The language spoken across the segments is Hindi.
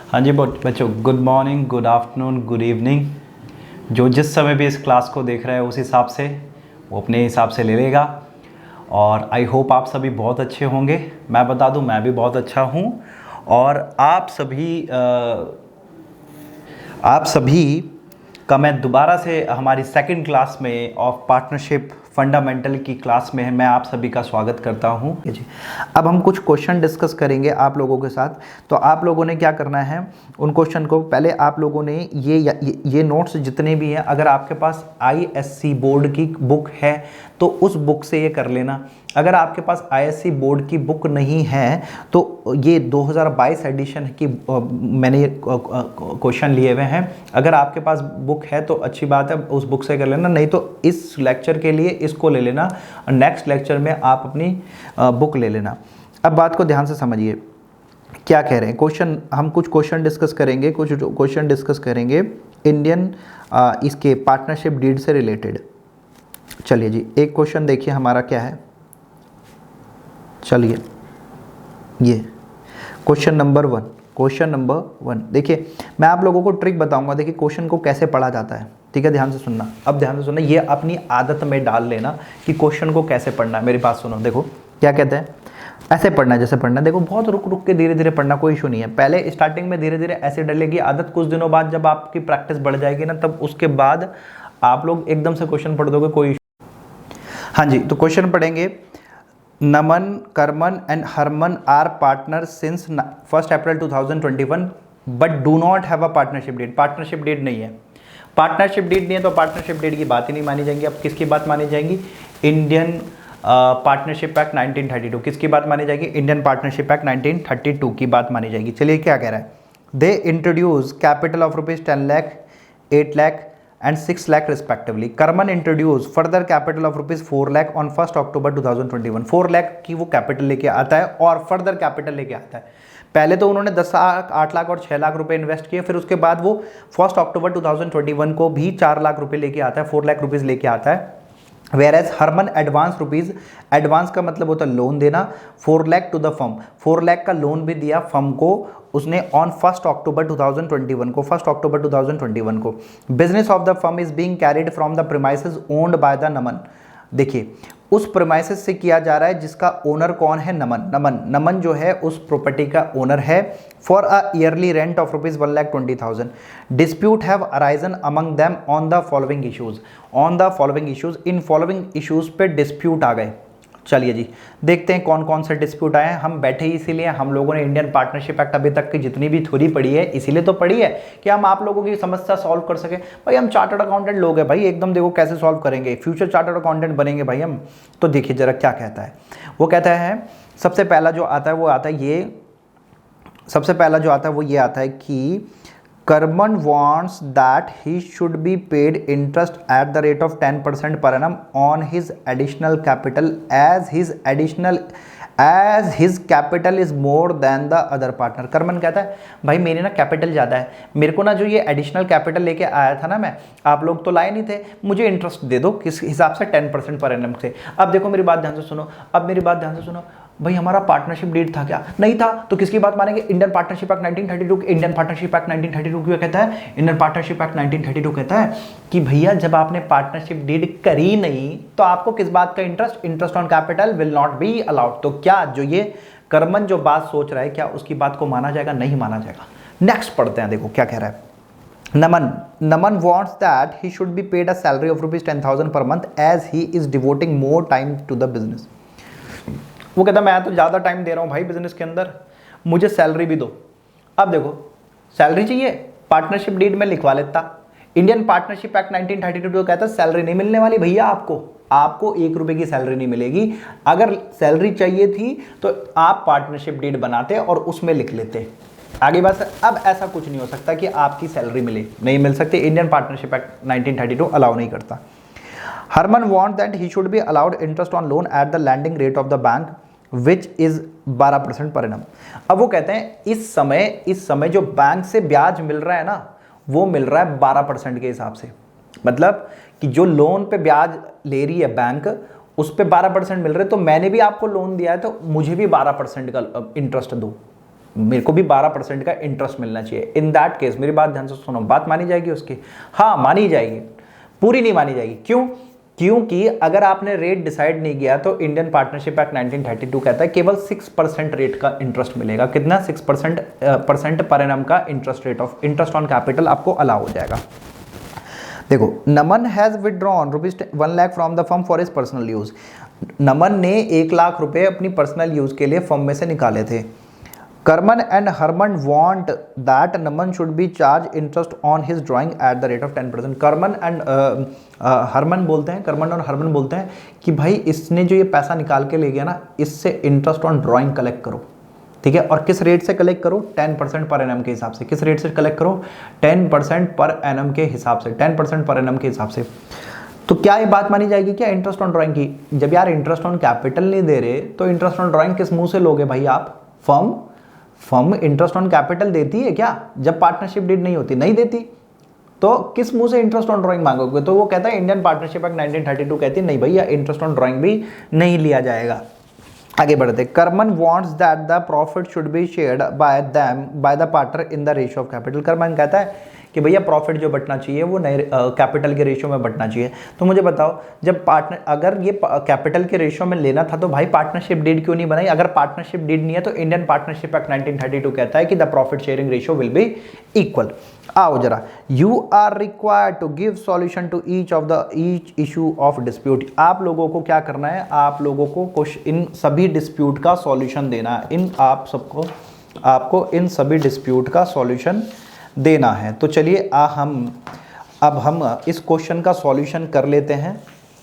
हाँ जी बच्चों, good morning, good afternoon, good evening. जो जिस समय भी इस क्लास को देख रहा है उस हिसाब से वो अपने हिसाब से ले लेगा। और आई होप आप सभी बहुत अच्छे होंगे। मैं बता दूं, मैं भी बहुत अच्छा हूं। और आप सभी का मैं दोबारा से हमारी सेकंड क्लास में ऑफ पार्टनरशिप फंडामेंटल की क्लास में मैं आप सभी का स्वागत करता हूं जी। अब हम कुछ क्वेश्चन डिस्कस करेंगे आप लोगों के साथ। तो आप लोगों ने क्या करना है, उन क्वेश्चन को पहले आप लोगों ने ये नोट्स जितने भी हैं, अगर आपके पास आईएससी बोर्ड की बुक है तो उस बुक से ये कर लेना। अगर आपके पास आईएससी बोर्ड की बुक नहीं है तो ये 2022 एडिशन की मैंने ये क्वेश्चन लिए हुए हैं। अगर आपके पास बुक है तो अच्छी बात है, उस बुक से कर लेना, नहीं तो इस लेक्चर के लिए इसको ले लेना और नेक्स्ट लेक्चर में आप अपनी बुक ले लेना। अब बात को ध्यान से समझिए, क्या कह रहे हैं क्वेश्चन। हम कुछ क्वेश्चन डिस्कस करेंगे इंडियन इसके पार्टनरशिप डीड से रिलेटेड। चलिए जी, एक क्वेश्चन देखिए हमारा क्या है। चलिए, ये क्वेश्चन नंबर वन देखिए, मैं आप लोगों को ट्रिक बताऊंगा। देखिए क्वेश्चन को कैसे पढ़ा जाता है, ठीक है, ध्यान से सुनना। अब ध्यान से सुनना, ये अपनी आदत में डाल लेना कि क्वेश्चन को कैसे पढ़ना है। मेरी बात सुनो, देखो क्या कहते हैं, ऐसे पढ़ना है जैसे पढ़ना है। देखो बहुत रुक रुक के धीरे धीरे पढ़ना, कोई इशू नहीं है। पहले स्टार्टिंग में धीरे धीरे ऐसे डलेगी आदत, कुछ दिनों बाद जब आपकी प्रैक्टिस बढ़ जाएगी ना, तब उसके बाद आप लोग एकदम से क्वेश्चन पढ़ दोगे, कोई इशू। हाँ जी, तो क्वेश्चन पढ़ेंगे। Naman, Karman and Harman are partner since 1 April 2021 but do not have a partnership date. Partnership date नहीं है, पार्टनरशिप डेट नहीं है तो पार्टनरशिप डेट की बात ही नहीं मानी जाएंगी। अब किसकी बात मानी जाएंगी? Indian partnership act 1932। किसकी बात मानी जाएगी? इंडियन पार्टनरशिप एक्ट 1932 की बात मानी जाएगी। चलिए क्या कह रहा है, they introduce capital of ₹10 lakh, 8 lakh and 6 lakh respectively. Karman introduced further capital of ₹4 lakh on 1st October 2021. 4 lakh की वो कैपिटल लेके आता है और फर्दर कैपिटल लेके आता है। पहले तो उन्होंने 10 लाख, 8 लाख और 6 लाख रुपए इन्वेस्ट किए, फिर उसके बाद वो 1 अक्टूबर 2021 को भी 4 लाख रुपए लेके आता है, 4 लाख रुपीज लेके आता है। वेर एज हरमन एडवांस का मतलब होता है लोन देना, 4 lakh to the firm, 4 lakh का लोन भी दिया फर्म को उसने ऑन 1 अक्टूबर 2021 को, 1 अक्टूबर 2021 को। Business of the firm is being carried from the premises owned by the Naman. देखिए उस प्रीमाइसेस से किया जा रहा है जिसका ओनर कौन है? नमन जो है उस प्रॉपर्टी का ओनर है। For a yearly rent of ₹1,20,000। Dispute have arisen among them on the following issues. In following issues पे डिस्प्यूट आ गए। चलिए जी, देखते हैं कौन कौन से डिस्प्यूट आए हैं। हम बैठे ही इसीलिए, हम लोगों ने इंडियन पार्टनरशिप एक्ट अभी तक की जितनी भी थ्योरी पढ़ी है इसीलिए तो पढ़ी है कि हम आप लोगों की समस्या सॉल्व कर सके। भाई हम चार्टर्ड अकाउंटेंट लोग हैं भाई, एकदम देखो कैसे सॉल्व करेंगे, फ्यूचर चार्टर्ड अकाउंटेंट बनेंगे भाई हम। तो देखिए जरा क्या कहता है। वो कहता है सबसे पहला जो आता है वो आता है कि Karman wants that he should be paid interest at the rate of 10% per annum on his additional capital as his capital is more than the other partner। Karman कहता है भाई मेरी ना कैपिटल ज़्यादा है, मेरे को ना जो ये एडिशनल कैपिटल लेके आया था ना मैं, आप लोग तो लाए नहीं थे, मुझे इंटरेस्ट दे दो किस हिसाब से? 10% पर एनम से। अब देखो मेरी बात ध्यान से सुनो, भाई हमारा पार्टनरशिप डीड था क्या? नहीं था, तो किसकी बात मानेंगे? Indian partnership act 1932। Indian partnership act 1932 क्या कहता है? इंडियन पार्टनरशिप एक्ट 1932 कहता है कि भैया जब आपने पार्टनरशिप डीड करी नहीं तो आपको किस बात का interest on capital will not be allowed. तो क्या जो ये करमन जो बात सोच रहा है, क्या उसकी बात को माना जाएगा? नहीं माना जाएगा। नेक्स्ट पढ़ते हैं, देखो क्या कह रहा है। Naman wants that he should be paid a salary of ₹10,000 per month as he is devoting more time to the business। वो कहता मैं तो ज़्यादा टाइम दे रहा हूँ भाई बिजनेस के अंदर, मुझे सैलरी भी दो। अब देखो सैलरी चाहिए, पार्टनरशिप डीड में लिखवा लेता। इंडियन पार्टनरशिप एक्ट 1932 कहता है सैलरी नहीं मिलने वाली भैया, आपको 1 रुपए की सैलरी नहीं मिलेगी। अगर सैलरी चाहिए थी तो आप पार्टनरशिप डीड बनाते और उसमें लिख लेते। आगे बात, अब ऐसा कुछ नहीं हो सकता कि आपकी सैलरी मिले, नहीं मिल सकती। इंडियन पार्टनरशिप एक्ट 1932 अलाउ नहीं करता। Harman want that he should be allowed interest on loan at the lending rate of the bank which is 12% per annum. अब वो कहते हैं इस समय जो बैंक से ब्याज मिल रहा है ना, वो मिल रहा है 12% के हिसाब से। मतलब कि जो लोन पे ब्याज ले रही है बैंक, उस पे 12% मिल रहे, तो मैंने भी आपको लोन दिया है तो मुझे भी 12% का इंटरेस्ट दो। मेरे को भी 12% का इंटरेस्ट मिलना चाहिए। इन दैट केस मेरी बात ध्यान से सुनो, बात मानी जाएगी उसकी? हाँ मानी जाएगी, पूरी नहीं मानी जाएगी। क्यों? क्योंकि अगर आपने रेट डिसाइड नहीं किया तो इंडियन पार्टनरशिप एक्ट 1932 कहता है केवल 6% रेट का इंटरेस्ट मिलेगा। कितना? 6% पर एनम का इंटरेस्ट ऑन कैपिटल आपको अलाउ हो जाएगा। देखो, Naman has withdrawn ₹1 lakh from the firm for his personal use. Naman ने 1 लाख रुपए अपनी पर्सनल यूज के लिए फर्म में से निकाले थे। Karman and Harman want that Naman should be charge interest on his drawing at the rate of 10%। Karman and Harman बोलते हैं, करमन और हरमन बोलते हैं कि भाई इसने जो ये पैसा निकाल के ले गया ना, इससे इंटरेस्ट ऑन ड्राइंग कलेक्ट करो, ठीक है। और किस रेट से कलेक्ट करो? 10% पर एनम के हिसाब से। किस रेट से कलेक्ट करो? 10% पर एनम के हिसाब से, 10% पर एनम के हिसाब से। तो क्या ये बात मानी जाएगी क्या इंटरेस्ट ऑन ड्राइंग की? जब यार इंटरेस्ट ऑन कैपिटल नहीं दे रहे तो इंटरेस्ट ऑन ड्राइंग किस मुंह से लोगे भाई आप? फर्म इंटरेस्ट ऑन कैपिटल देती है क्या जब पार्टनरशिप डीड नहीं होती? नहीं देती, तो किस मुंह से इंटरेस्ट ऑन ड्राइंग मांगोगे? तो वो कहता है इंडियन पार्टनरशिप एक्ट 1932 कहती है नहीं भैया, इंटरेस्ट ऑन ड्राइंग भी नहीं लिया जाएगा। आगे बढ़ते, Karman wants that the profit should be shared by the partner in the ratio of capital. Karman कहता है कि भैया प्रॉफिट जो बटना चाहिए वो नए कैपिटल के रेशियो में बटना चाहिए। तो मुझे बताओ, जब पार्टनर अगर ये कैपिटल के रेशियो में लेना था तो भाई पार्टनरशिप डीड क्यों नहीं बनाई? अगर पार्टनरशिप डीड नहीं है तो इंडियन पार्टनरशिप एक्ट 1932 कहता है कि the profit sharing ratio will be equal. आओ जरा, you are required to give solution to each issue of dispute. आप लोगों को क्या करना है? आप लोगों को इन सभी डिस्प्यूट का सॉल्यूशन देना है। आपको इन सभी डिस्प्यूट का सॉल्यूशन देना है। तो चलिए अब हम इस क्वेश्चन का सॉल्यूशन कर लेते हैं।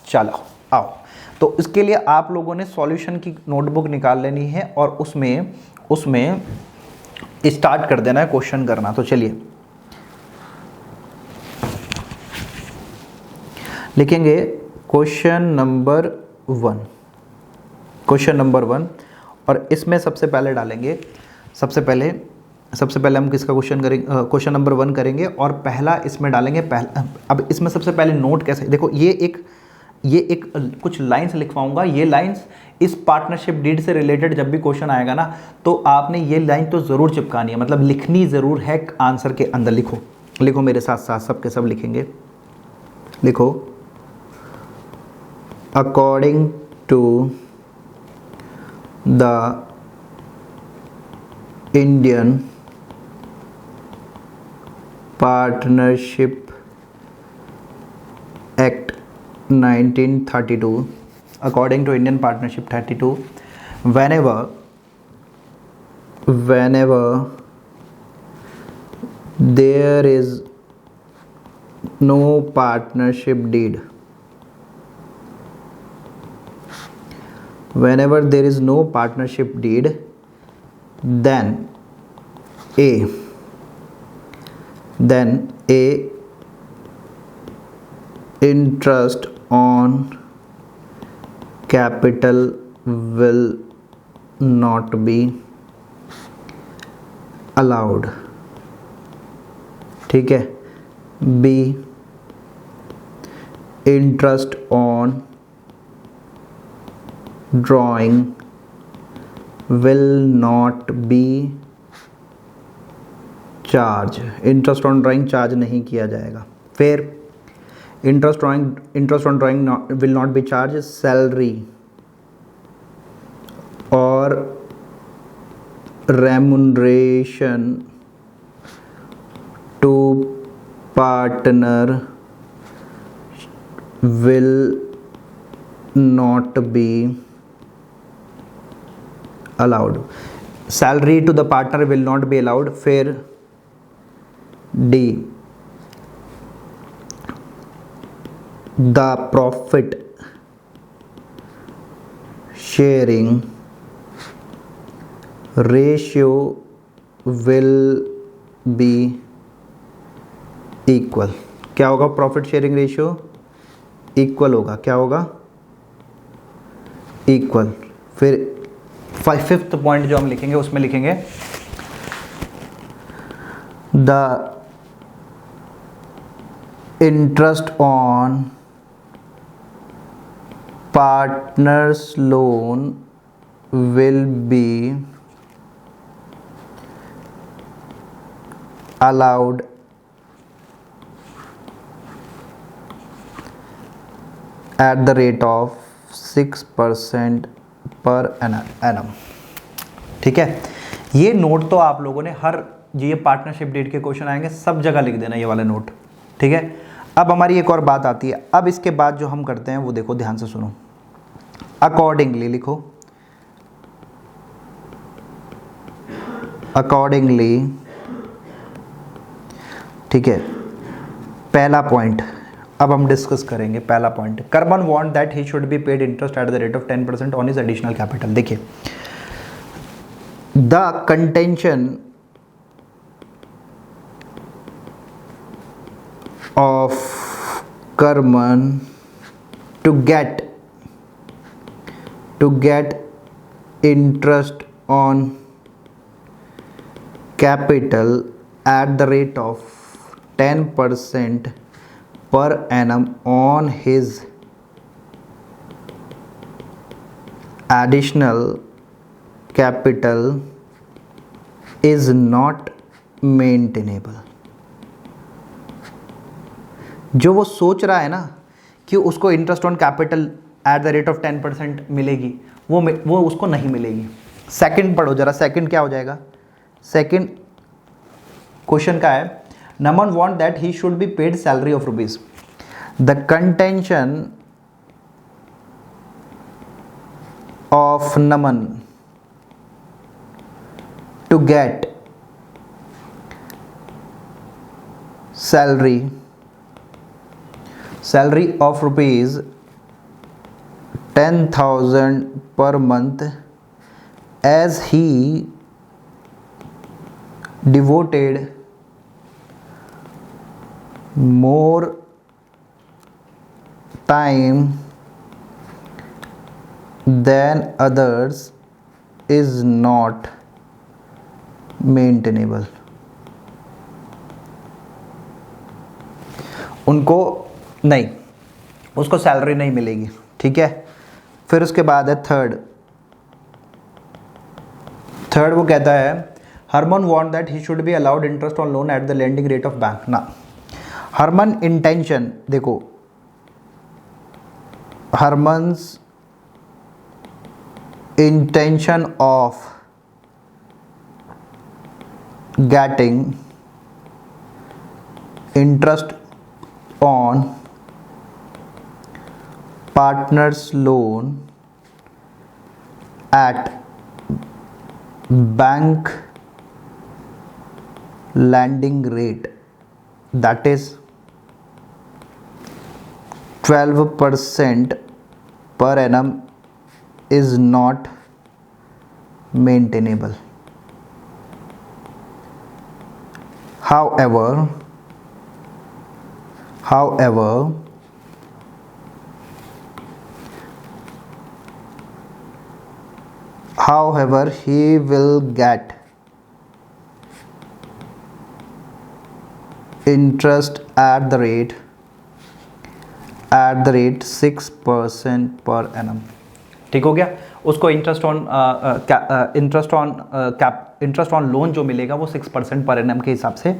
चलो आओ, तो इसके लिए आप लोगों ने सॉल्यूशन की नोटबुक निकाल लेनी है और उसमें स्टार्ट कर देना है क्वेश्चन करना। तो चलिए लिखेंगे क्वेश्चन नंबर 1 और इसमें सबसे पहले डालेंगे, सबसे पहले हम किसका क्वेश्चन करेंगे? क्वेश्चन नंबर 1 करेंगे और पहला इसमें डालेंगे। अब इसमें सबसे पहले नोट कैसे, देखो ये एक कुछ लाइंस लिखवाऊंगा। ये लाइंस इस पार्टनरशिप डीड से रिलेटेड जब भी क्वेश्चन आएगा ना, तो आपने ये लाइन तो ज़रूर चिपकानी है, मतलब लिखनी ज़रूर है आंसर के अंदर। लिखो मेरे साथ साथ, सब के सब लिखेंगे। लिखो, according to the Indian partnership act 1932, according to Indian Partnership 32, whenever there is no partnership deed, then a interest on capital will not be allowed, ठीक है। B, interest on drawing will not be charge, interest on drawing charge नहीं किया जाएगा। फिर interest on drawing will not be charge salary और remuneration to partner will not be allowed. Salary to the partner will not be allowed. फिर D, the profit sharing ratio will be equal। क्या होगा? प्रॉफिट शेयरिंग रेशियो इक्वल होगा। क्या होगा? इक्वल। फिर 5th पॉइंट जो हम लिखेंगे उसमें लिखेंगे the interest on partner's loan will be allowed at the rate of 6% पर annum। ठीक है, ये नोट तो आप लोगों ने हर ये पार्टनरशिप डेट के क्वेश्चन आएंगे सब जगह लिख देना ये वाला नोट। ठीक है, अब हमारी एक और बात आती है। अब इसके बाद जो हम करते हैं वो देखो, ध्यान से सुनो। अकॉर्डिंगली लिखो, अकॉर्डिंगली। ठीक है, पहला पॉइंट अब हम डिस्कस करेंगे। पहला point, Karman want that he should be paid interest at the rate of 10% on his additional capital. देखिए, the contention of Karman to get interest on capital at the rate of 10% per annum on his additional capital is not maintainable। जो वो सोच रहा है ना कि उसको interest on capital eight the rate of 10% मिलेगी, वो उसको नहीं मिलेगी। सेकंड पढ़ो जरा, सेकंड क्या हो जाएगा? सेकंड क्वेश्चन का है, Naman want that he should be paid salary of rupees. The contention of Naman to get salary of rupees 10,000 per month as he devoted more time than others is not maintainable। उनको नहीं, उसको सैलरी नहीं मिलेगी। ठीक है, फिर उसके बाद है थर्ड वो कहता है, Herman want that he should be allowed interest on loan at the lending rate of bank। ना, Herman intention देखो, Herman's intention of getting interest on partner's loan at bank lending rate that is 12% per annum is not maintainable। However he will get interest at the rate 6% per annum। ठीक हो गया, उसको इंटरेस्ट ऑन लोन जो मिलेगा वो 6% पर एनम के हिसाब से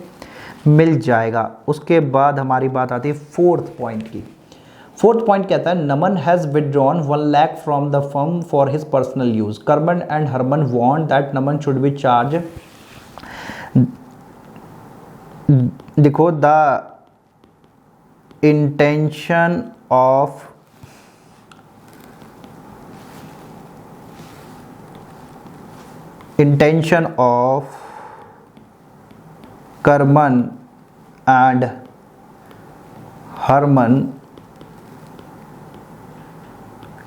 मिल जाएगा। उसके बाद हमारी बात आती है फोर्थ पॉइंट की। फोर्थ पॉइंट कहता है, Naman has withdrawn 1 lakh from the firm for his personal use. Karman and Harman want that Naman should be charge, देखो, the intention of Karman and Harman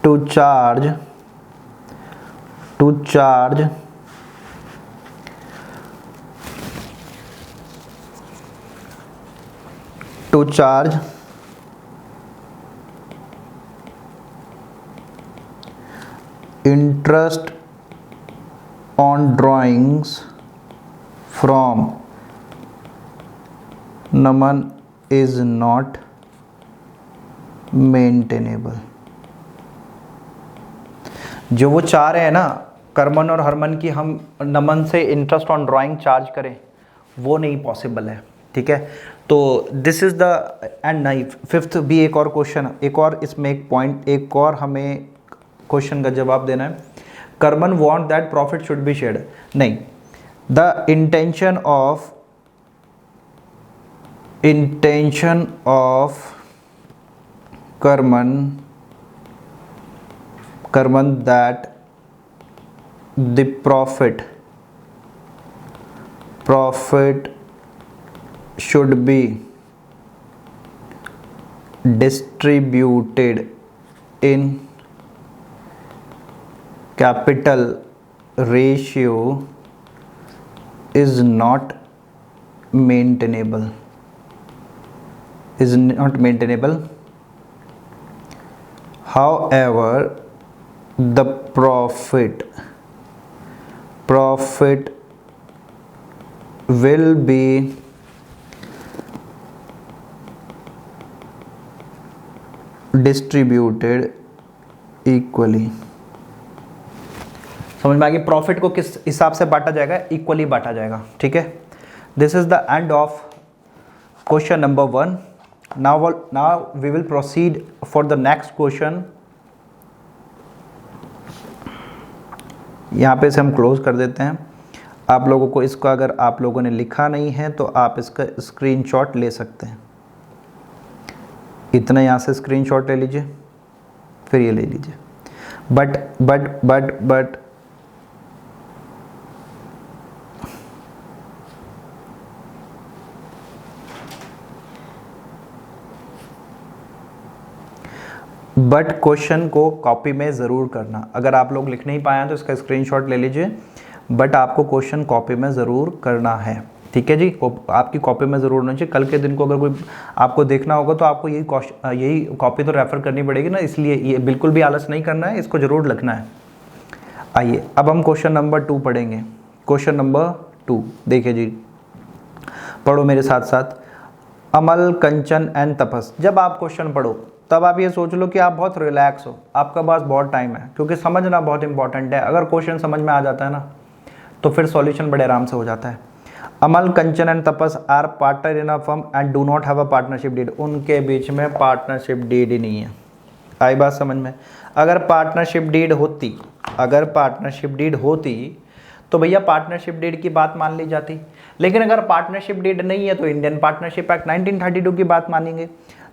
to charge interest on drawings from Naman is not maintainable। जो वो चाह रहे हैं ना कर्मन और हरमन की हम नमन से इंटरेस्ट ऑन ड्राइंग चार्ज करें, वो नहीं पॉसिबल है, ठीक है। तो दिस इज़ द एंड नहीं, फिफ्थ भी एक और क्वेश्चन, एक और इसमें एक पॉइंट, एक और हमें क्वेश्चन का जवाब देना है। Karman want that profit should be shared, नहीं, the intention of Karman that the profit should be distributed in capital ratio is not maintainable. However, the profit will be distributed equally. समझ में आ गई, प्रॉफिट को किस हिसाब से बांटा जाएगा, इक्वली बांटा जाएगा, ठीक है। This is the end of question number 1। Now we will proceed for the next question. यहाँ पे से हम क्लोज कर देते हैं। आप लोगों को इसका अगर आप लोगों ने लिखा नहीं है तो आप इसका स्क्रीनशॉट ले सकते हैं। इतना यहाँ से स्क्रीनशॉट ले लीजिए, फिर ये ले लीजिए। बट क्वेश्चन को कॉपी में ज़रूर करना। अगर आप लोग लिख नहीं पाए हैं तो इसका स्क्रीनशॉट ले लीजिए, बट आपको क्वेश्चन कॉपी में ज़रूर करना है, ठीक है जी। आपकी कॉपी में ज़रूर होना चाहिए। कल के दिन को अगर कोई आपको देखना होगा तो आपको यही कॉपी तो रेफ़र करनी पड़ेगी ना, इसलिए ये बिल्कुल भी आलस नहीं करना है, इसको ज़रूर लिखना है। आइए अब हम क्वेश्चन नंबर 2 पढ़ेंगे। क्वेश्चन नंबर 2 देखिए जी, पढ़ो मेरे साथ साथ। अमल, कंचन एंड तपस। जब आप क्वेश्चन पढ़ो तब आप ये सोच लो कि आप बहुत रिलैक्स हो, आपका पास बहुत टाइम है, क्योंकि समझना बहुत इंपॉर्टेंट है। अगर क्वेश्चन समझ में आ जाता है ना तो फिर सॉल्यूशन बड़े आराम से हो जाता है। Amal, Kanchan and Tapas are partner in a firm and do not have a partnership deed. उनके बीच में पार्टनरशिप डीड ही नहीं है। आई बात समझ में? अगर पार्टनरशिप डीड होती तो भैया पार्टनरशिप डीड की बात मान ली जाती, लेकिन अगर पार्टनरशिप डीड नहीं है तो इंडियन पार्टनरशिप एक्ट 1932 की बात मानेंगे।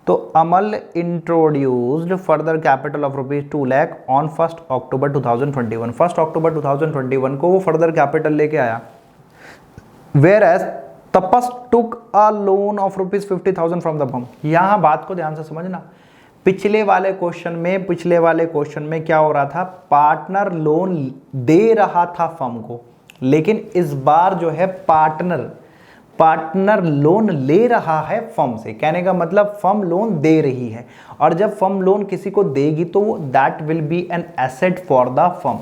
तो Amal introduced further capital of ₹2 lakh on 1 October 2021। 1 October 2021 को वो फर्दर कैपिटल लेके आया। Whereas तपस took a loan of ₹50,000 from the firm। यहाँ बात को ध्यान से समझना। पिछले वाले क्वेश्चन में क्या हो रहा था, पार्टनर लोन दे रहा था फर्म को, लेकिन इस बार जो है पार्टनर लोन ले रहा है फर्म से। कहने का मतलब फर्म लोन दे रही है, और जब फर्म लोन किसी को देगी तो that will be an asset for the firm.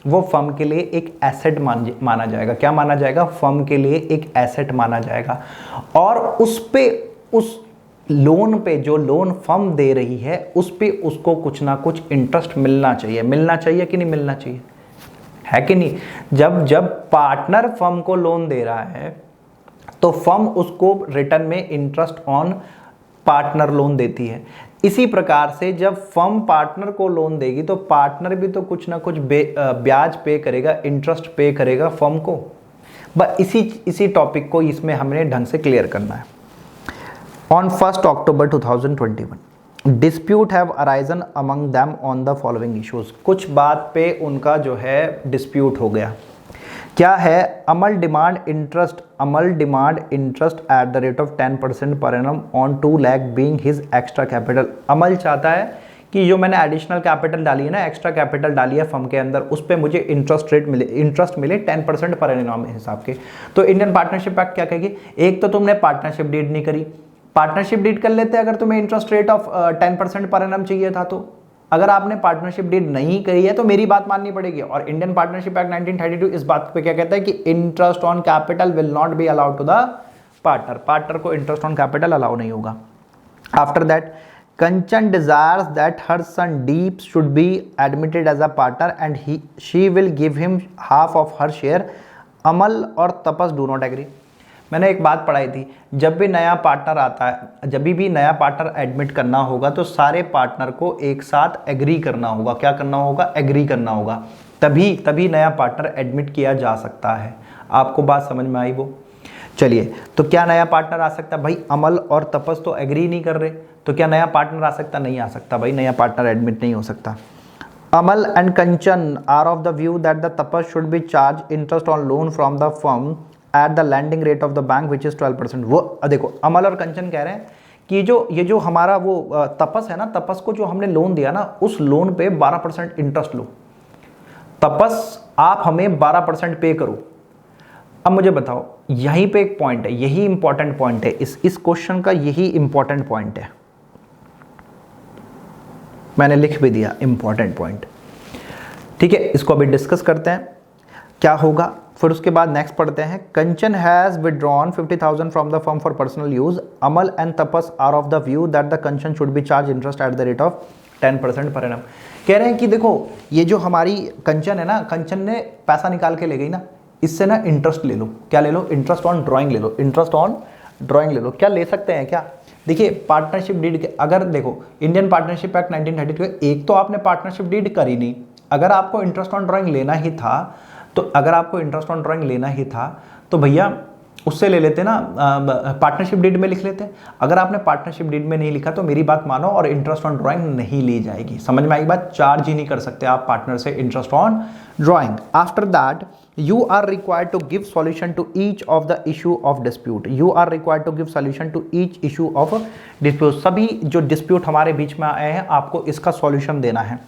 वो फर्म के लिए एक एसेट माना जाएगा। क्या माना जाएगा? फर्म के लिए एक एसेट माना जाएगा। और उस लोन पे, जो लोन फर्म दे रही है, उस पे उसको कुछ ना कुछ इंटरेस्ट मिलना चाहिए कि नहीं मिलना चाहिए, है कि नहीं? जब पार्टनर फर्म को लोन दे रहा है तो फर्म उसको रिटर्न में इंटरेस्ट ऑन पार्टनर लोन देती है। इसी प्रकार से जब फर्म पार्टनर को लोन देगी तो पार्टनर भी तो कुछ ना कुछ ब्याज पे करेगा, इंटरेस्ट पे करेगा फर्म को। बस इसी टॉपिक को इसमें हमने ढंग से क्लियर करना है। On 1 October 2021 dispute have arisen among them on the following issues. कुछ बात पे उनका जो है डिस्प्यूट हो गया। क्या है? Amal demand interest at the rate of 10% per annum on 2 lakh being his extra capital. Amal चाहता है कि जो मैंने एडिशनल कैपिटल डाली है ना, एक्स्ट्रा कैपिटल डाली है फर्म के अंदर, उस पे मुझे इंटरेस्ट मिले 10% पर एनम हिसाब के। तो इंडियन पार्टनरशिप एक्ट क्या कहेगी? एक तो तुमने पार्टनरशिप डीड नहीं करी, पार्टनरशिप डीड कर लेते अगर तुम्हें interest rate of 10% per annum चाहिए था। तो अगर आपने पार्टनरशिप डीड नहीं करी है तो मेरी बात माननी पड़ेगी। और इंडियन पार्टनरशिप एक्ट 1932 इस बात पे क्या कहता है कि interest on capital will not be allowed to the partner को इंटरेस्ट ऑन कैपिटल अलाउ नहीं होगा। After that Kanchan desires that her son Deep should be admitted as a partner and she will give him half of her share. Amal और तपस डू नॉट एग्री। मैंने एक बात पढ़ाई थी, जब भी नया पार्टनर आता है, जब भी नया पार्टनर एडमिट करना होगा तो सारे पार्टनर को एक साथ एग्री करना होगा। क्या करना होगा? एग्री करना होगा, तभी नया पार्टनर एडमिट किया जा सकता है। आपको बात समझ में आई वो? चलिए, तो क्या नया पार्टनर आ सकता है? भाई अमल और तपस तो एग्री नहीं कर रहे, तो क्या नया पार्टनर आ सकता? नहीं आ सकता भाई, नया पार्टनर एडमिट नहीं हो सकता। Amal and Kanchan are of the view that the Tapas should be charged interest on loan from the firm at the lending rate of the bank which is 12%। वो देखो, अमल और कंचन कह रहे हैं कि ये जो हमारा वो तपस है ना, तपस को जो हमने लोन दिया ना, उस लोन पे 12% इंटरेस्ट लो। तपस आप हमें 12% पे करो। अब मुझे बताओ, यहीं पे एक पॉइंट है, यही इंपॉर्टेंट पॉइंट है, इस क्वेश्चन का यही इंपॉर्टेंट पॉइंट है, मैंने लिख भी दिया इंपॉर्टेंट पॉइंट। ठीक है, इसको अभी डिस्कस करते हैं क्या होगा, फिर उसके बाद नेक्स्ट पढ़ते हैं। Kanchan has withdrawn 50,000 from the firm for personal use. Amal and Tapas are of the view that the Kanchan should be charge interest at the rate of 10% per annum. कह रहे हैं कि देखो, ये जो हमारी कंचन है ना, कंचन ने पैसा निकाल के ले गई ना, इससे ना इंटरेस्ट ले लो। क्या ले लो? इंटरेस्ट ऑन ड्राइंग ले लो, इंटरेस्ट ऑन ड्राइंग ले लो। क्या ले सकते हैं क्या? देखिए, पार्टनरशिप डीड के, अगर देखो इंडियन पार्टनरशिप एक्ट 1932, एक तो आपने पार्टनरशिप डीड करी नहीं। अगर आपको इंटरेस्ट ऑन ड्राइंग लेना ही था, तो अगर आपको इंटरेस्ट ऑन ड्राइंग लेना ही था तो भैया उससे ले लेते ना, पार्टनरशिप डीड में लिख लेते। अगर आपने पार्टनरशिप डीड में नहीं लिखा तो मेरी बात मानो और इंटरेस्ट ऑन ड्राइंग नहीं ली जाएगी। समझ में आई बात? चार्ज ही नहीं कर सकते आप पार्टनर से interest on drawing. After that you are required to give solution to each of the issue of dispute। you are required to give solution to each issue of dispute। सभी जो डिस्प्यूट हमारे बीच में आए हैं, आपको इसका सॉल्यूशन देना है।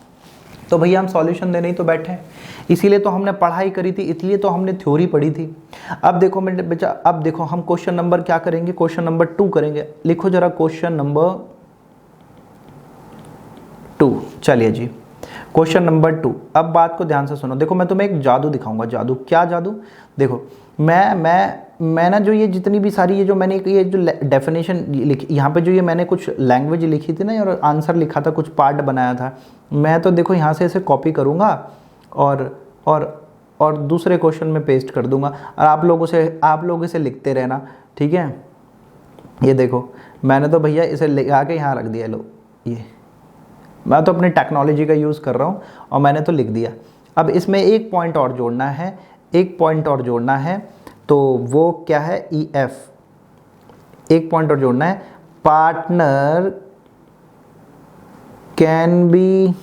तो भैया हम सॉल्यूशन देने ही तो बैठे हैं, इसीलिए तो हमने पढ़ाई करी थी, इसलिए तो हमने थ्योरी पढ़ी थी। अब देखो मेरे बच्चा, अब देखो हम क्वेश्चन नंबर क्या करेंगे, क्वेश्चन नंबर 2 करेंगे। लिखो जरा क्वेश्चन नंबर 2। चलिए जी, क्वेश्चन नंबर 2। अब बात को ध्यान से सुनो। देखो मैं तुम्हें एक जादू दिखाऊंगा। जादू? क्या जादू? देखो मैं ना, जो ये जितनी भी सारी ये जो मैंने ये जो डेफिनेशन लिखी यहाँ पे, जो ये मैंने कुछ लैंग्वेज लिखी थी ना और आंसर लिखा था, कुछ पार्ट बनाया था, मैं तो देखो यहाँ से इसे कॉपी करूँगा और दूसरे क्वेश्चन में पेस्ट कर दूंगा, और आप लोग इसे लिखते रहना। ठीक है, ये देखो मैंने तो भैया इसे लगा के यहाँ रख दिया। लो, ये मैं तो अपनी टेक्नोलॉजी का यूज़ कर रहा हूँ और मैंने तो लिख दिया। अब इसमें एक पॉइंट और जोड़ना है, एक पॉइंट और जोड़ना है, तो वो क्या है? EF। एक पॉइंट और जोड़ना है, partner can B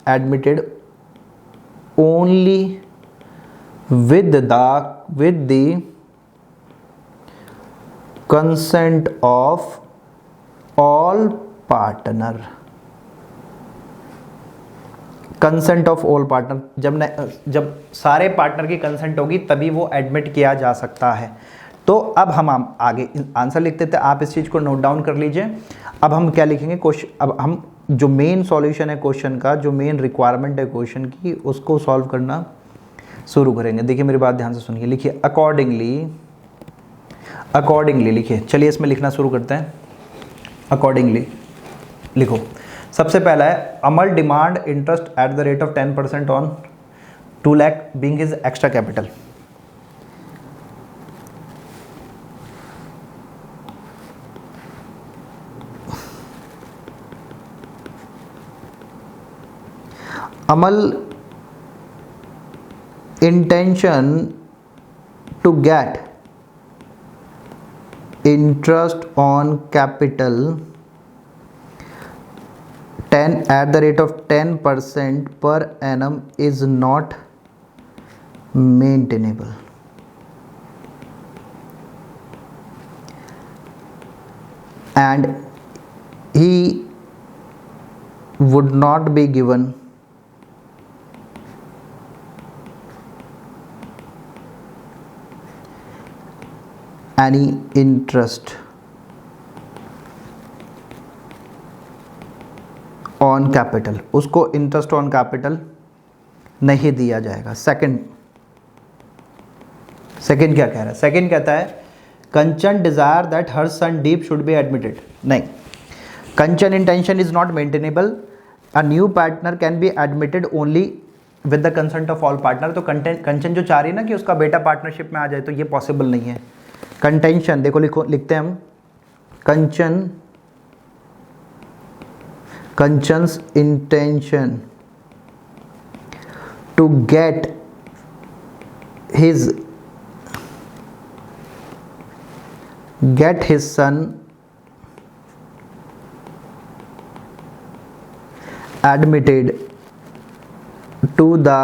admitted only with the consent of all partner। Consent of all partner, जब सारे पार्टनर की कंसेंट होगी तभी वो एडमिट किया जा सकता है। तो अब हम आगे आंसर लिखते थे, आप इस चीज़ को नोट डाउन कर लीजिए। अब हम क्या लिखेंगे क्वेश्चन, अब हम जो मेन सॉल्यूशन है क्वेश्चन का, जो मेन रिक्वायरमेंट है क्वेश्चन की, उसको सॉल्व करना शुरू करेंगे। देखिए मेरी बात ध्यान से सुनिए, लिखिए अकॉर्डिंगली लिखिए। चलिए इसमें लिखना शुरू करते हैं। अकॉर्डिंगली लिखो। सबसे पहला है, Amal demand interest at the rate of 10% on 2 lakh being his extra capital. Amal intention to get interest on capital 10 at the rate of 10% per annum is not maintainable, and he would not be given any interest on capital. उसको इंटरेस्ट ऑन कैपिटल नहीं दिया जाएगा। सेकंड क्या कह रहा है? सेकंड कहता है, Kanchan desire that her son Deep should be admitted. नहीं, Kanchan intention is not maintainable. A new partner can be admitted only with the consent of all partner. तो कंचन जो चाह रही है ना कि उसका बेटा पार्टनरशिप में आ जाए, तो ये पॉसिबल नहीं है। कंटेंशन देखो, लिखते हैं हम Kanchan's intention to get his son admitted to the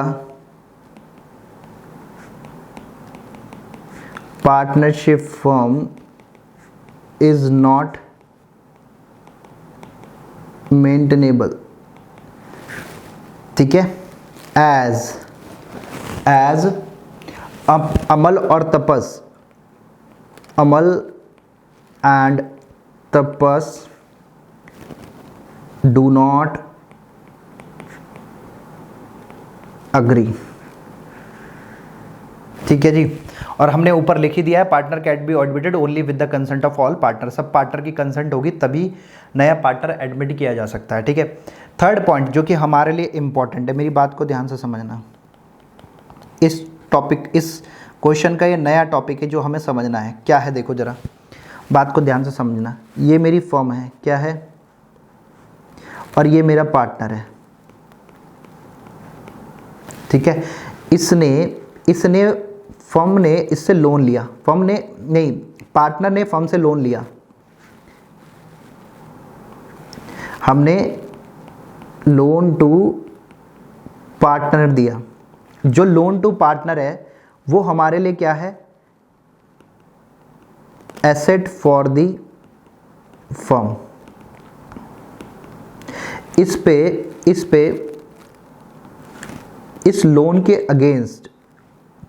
partnership firm is not maintainable। ठीक है, as अमल और तपस, अमल एंड तपस डू नॉट अग्री। ठीक है जी। और हमने ऊपर लिख ही दिया है partner can be admitted only with the consent of all partner. सब पार्टनर की कंसेंट होगी तभी नया पार्टनर एडमिट किया जा सकता है। ठीक है, थर्ड पॉइंट जो कि हमारे लिए इंपॉर्टेंट है, मेरी बात को ध्यान से समझना। इस टॉपिक, इस क्वेश्चन का ये नया टॉपिक है जो हमें समझना है। क्या है देखो जरा, बात को ध्यान से समझना। ये मेरी फर्म है, क्या है, और ये मेरा पार्टनर है। ठीक है, इसने फर्म ने इससे लोन लिया, फर्म ने नहीं, पार्टनर ने फर्म से लोन लिया। हमने लोन टू पार्टनर दिया। जो लोन टू पार्टनर है वो हमारे लिए क्या है, एसेट फॉर दी फर्म। इस लोन के अगेंस्ट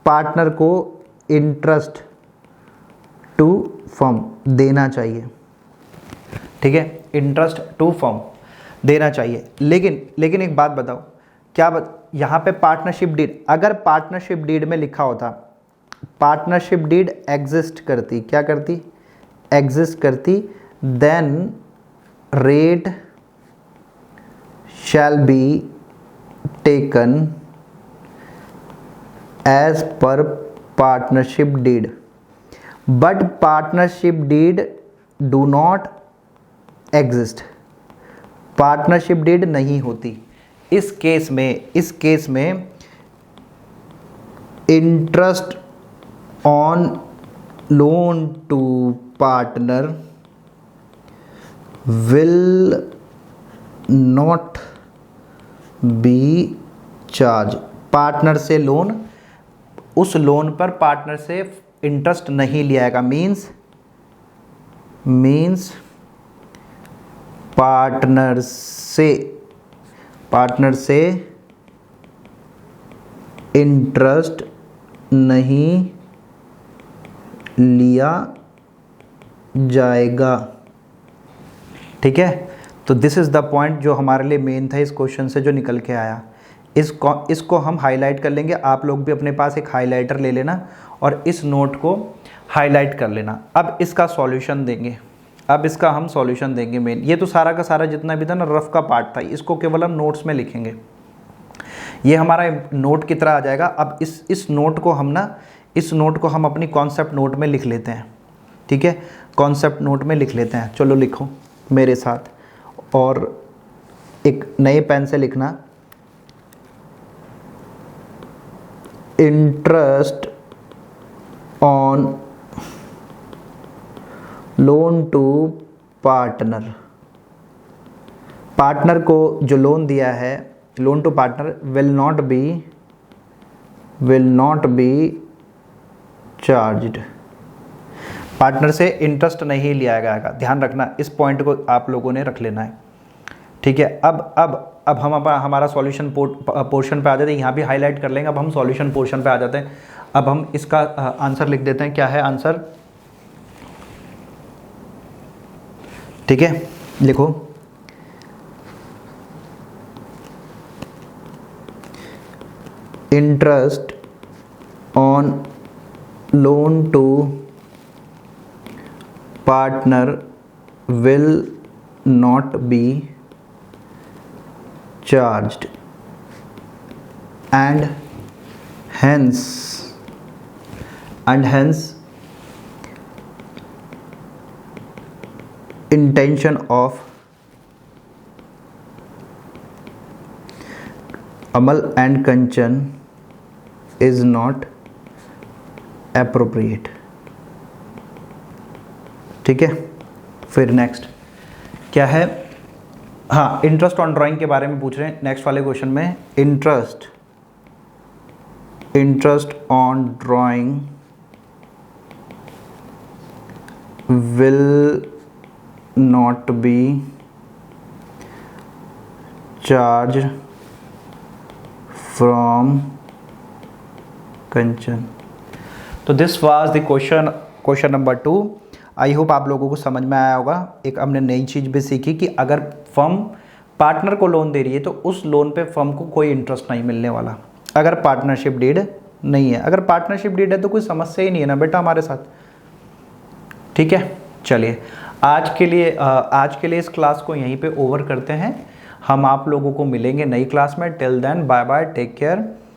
पार्टनर को इंटरेस्ट टू फर्म देना चाहिए। ठीक है, इंटरेस्ट टू फर्म देना चाहिए। लेकिन एक बात बताओ, यहाँ पे पार्टनरशिप डीड, अगर पार्टनरशिप डीड में लिखा होता, पार्टनरशिप डीड एग्जिस्ट करती, क्या करती, एग्जिस्ट करती, then rate shall be taken as per partnership deed. But partnership deed do not exist, partnership deed नहीं होती। इस केस में interest on loan to partner will not be charge. Partner से लोन, उस लोन पर पार्टनर से इंटरेस्ट नहीं लिया जाएगा। मीन्स पार्टनर से इंटरेस्ट नहीं लिया जाएगा। ठीक है, तो दिस इज़ द पॉइंट जो हमारे लिए मेन था इस क्वेश्चन से, जो निकल के आया। इसको हम हाईलाइट कर लेंगे। आप लोग भी अपने पास एक हाईलाइटर ले लेना और इस नोट को हाईलाइट कर लेना। अब इसका सॉल्यूशन देंगे, हम सॉल्यूशन देंगे मेन। ये तो सारा का सारा जितना भी था ना, रफ का पार्ट था, इसको केवल हम नोट्स में लिखेंगे। ये हमारा नोट की तरह आ जाएगा। अब इस नोट को हम अपनी कॉन्सेप्ट नोट में लिख लेते हैं। ठीक है, कॉन्सेप्ट नोट में लिख लेते हैं। चलो लिखो मेरे साथ, और एक नए पेन से लिखना। Interest on loan to partner, partner को जो लोन दिया है, loan to partner will not be charged. Partner से इंटरेस्ट नहीं लिया जाएगा। ध्यान रखना, इस पॉइंट को आप लोगों ने रख लेना है। ठीक है, अब हम हमारा सॉल्यूशन पोर्शन पे आ जाते हैं। यहाँ भी हाईलाइट कर लेंगे। अब हम सॉल्यूशन पोर्शन पे आ जाते हैं। अब हम इसका आंसर लिख देते हैं। क्या है आंसर? ठीक है, लिखो। Interest on loan to partner will not be charged and hence intention of Amal and Kanchan is not appropriate। ठीक है, फिर नेक्स्ट क्या है, हाँ इंटरेस्ट ऑन ड्राइंग के बारे में पूछ रहे हैं नेक्स्ट वाले क्वेश्चन में। Interest on drawing will not be charged from Kanchan। तो this was the question number 2। I hope आप लोगों को समझ में आया होगा। एक हमने नई चीज़ भी सीखी कि अगर फर्म पार्टनर को लोन दे रही है तो उस लोन पे फर्म को कोई इंटरेस्ट नहीं मिलने वाला अगर पार्टनरशिप डीड नहीं है। अगर पार्टनरशिप डीड है तो कोई समस्या ही नहीं है ना बेटा हमारे साथ। ठीक है, चलिए आज के लिए इस क्लास को यहीं पे ओवर करते हैं। हम आप लोगों को मिलेंगे नई क्लास में। Till then bye bye, take care.